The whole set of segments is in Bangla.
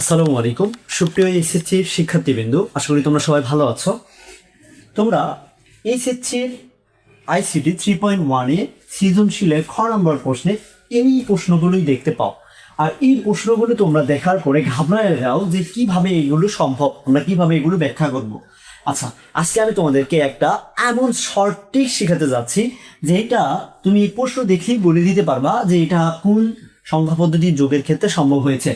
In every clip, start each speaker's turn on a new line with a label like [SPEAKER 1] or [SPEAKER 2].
[SPEAKER 1] আসসালামু আলাইকুম সুপ্রিয় এইচএসসির শিক্ষার্থীবৃন্দু, আশা করি তোমরা সবাই ভালো আছো। তোমরা এইচএসসির আইসিটি 3.1 সৃজনশীলের খ নম্বর প্রশ্নে এই প্রশ্নগুলোই দেখতে পাও। আর এই প্রশ্নগুলো তোমরা দেখার পরে ঘাবড়ায় যাও যে কিভাবে এগুলো সম্ভব, আমরা কিভাবে এগুলো ব্যাখ্যা করব। আচ্ছা, আজকে আমি তোমাদেরকে একটা এমন শর্ট ট্রিক শেখাতে যাচ্ছি যেটা তুমি প্রশ্ন দেখেই বলে দিতে পারবা যে এটা কোন সংখ্যা পদ্ধতির যোগের ক্ষেত্রে সম্ভব হয়েছে।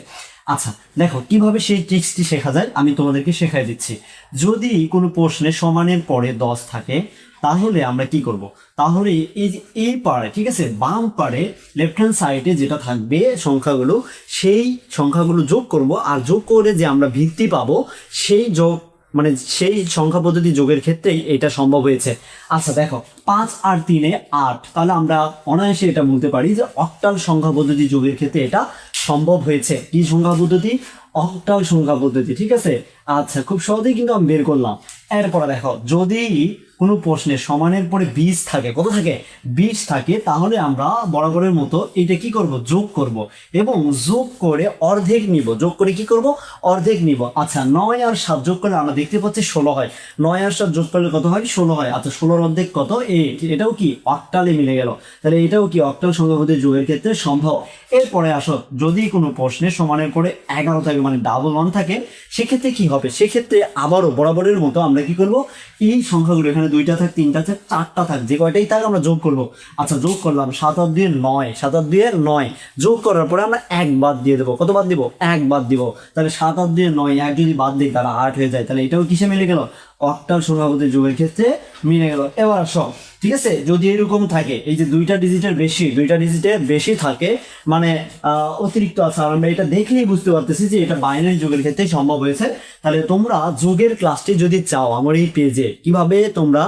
[SPEAKER 1] আচ্ছা দেখো কিভাবে সেই ট্রিক্সটি শেখা যায়, আমি তোমাদেরকে শেখাই দিচ্ছি। যদি কোনো প্রশ্নে সমানের পরে 10 থাকে তাহলে আমরা কি করব, তাহলে এই যে এই পারে, ঠিক আছে, বাম পারে লেফট হ্যান্ড সাইডে যেটা থাকবে সংখ্যাগুলো, সেই সংখ্যাগুলো যোগ করব। আর যোগ করে যে আমরা ভিত্তি পাবো সেই যোগ মানে সেই সংখ্যা পদ্ধতি যোগের ক্ষেত্রেই এটা সম্ভব হয়েছে। আচ্ছা দেখো 5 আর 3 8, তাহলে আমরা অনায়াসে এটা বলতে পারি যে অক্টাল সংখ্যা পদ্ধতি যোগের ক্ষেত্রে এটা সম্ভব হয়েছে। কি সংখ্যা পদ্ধতি? অক্টাল সংখ্যা পদ্ধতি, ঠিক আছে। আচ্ছা খুব সহজেই কিন্তু আমি বের করলাম। এরপরে দেখো যদি কোনো প্রশ্নে সমানের পরে 20 থাকে, কত থাকে? 20 থাকে, তাহলে আমরা বরাবরের মতো এটা কি করব, যোগ করব এবং যোগ করে অর্ধেক নিব। যোগ করে কি করব, অর্ধেক নিব। আচ্ছা 9 আর 7 যোগ করলে আমরা দেখতে পাচ্ছি 16 হয়। 9 আর 7 যোগ করলে কত হয়? 16 হয়। আচ্ছা 16 অর্ধেক কত? এটাও কি অক্টালে মিলে গেল। তাহলে এটাও কি অক্টাল সংখ্যা পদ্ধতি যোগের ক্ষেত্রে সম্ভব। এরপরে আসো, যদি কোনো প্রশ্নে সমানের করে 11 থাকে, মানে ডাবল 1 থাকে, সেক্ষেত্রে কি হবে? সেক্ষেত্রে আবারও বরাবরের মতো আমরা কি করব, এই সংখ্যাগুলো এখানে 2টা থাক, 3টা থাক, 4টা থাক, যে কয়টাই থাক আমরা যোগ করব। আচ্ছা যোগ করলাম 7 আর 2 9, 7 আর 2 9, যোগ করার পরে আমরা 1 বাদ দিয়ে দেবো। কত বাদ দিব? 1 বাদ দিব। তাহলে 7 আর 2 9, 1 যদি বাদ দিই তাহলে 8 হয়ে যায়। তাহলে এটাও কিসে মিলে গেল? অক্টাল সংখ্যা পদ্ধতি যোগের ক্ষেত্রে মিলে গেল। এবার সব ঠিক আছে, যদি এরকম থাকে, এই যে 2টা ডিজিটের বেশি থাকে, মানে অতিরিক্ত আছে, আর আমরা এটা দেখলেই বুঝতে পারতেছি যে এটা বাইনারি যোগের ক্ষেত্রে সম্ভব হয়েছে। তাহলে তোমরা যোগের ক্লাসটি যদি চাও আমার এই পেজে, কিভাবে তোমরা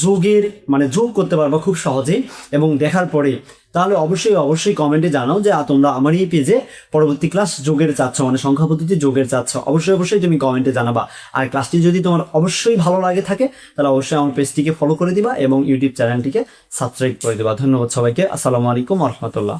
[SPEAKER 1] যোগের মানে যোগ করতে পারবা খুব সহজেই এবং দেখার পরে, তাহলে অবশ্যই কমেন্টে জানাও যে তোমরা আমার এই পেজে পরবর্তী ক্লাস যোগের চাচ্ছ, মানে সংখ্যা পদ্ধতি যোগের চাচ্ছ। অবশ্যই তুমি কমেন্টে জানাবা। আর ক্লাসটি যদি তোমার অবশ্যই ভালো লাগে থাকে তাহলে অবশ্যই আমার পেজটিকে ফলো করে দিবা এবং ইউটিউব চ্যানেলটিকে সাবস্ক্রাইব করে দিবা। ধন্যবাদ সবাইকে। আসসালামু আলাইকুম ওয়া রাহমাতুল্লাহ।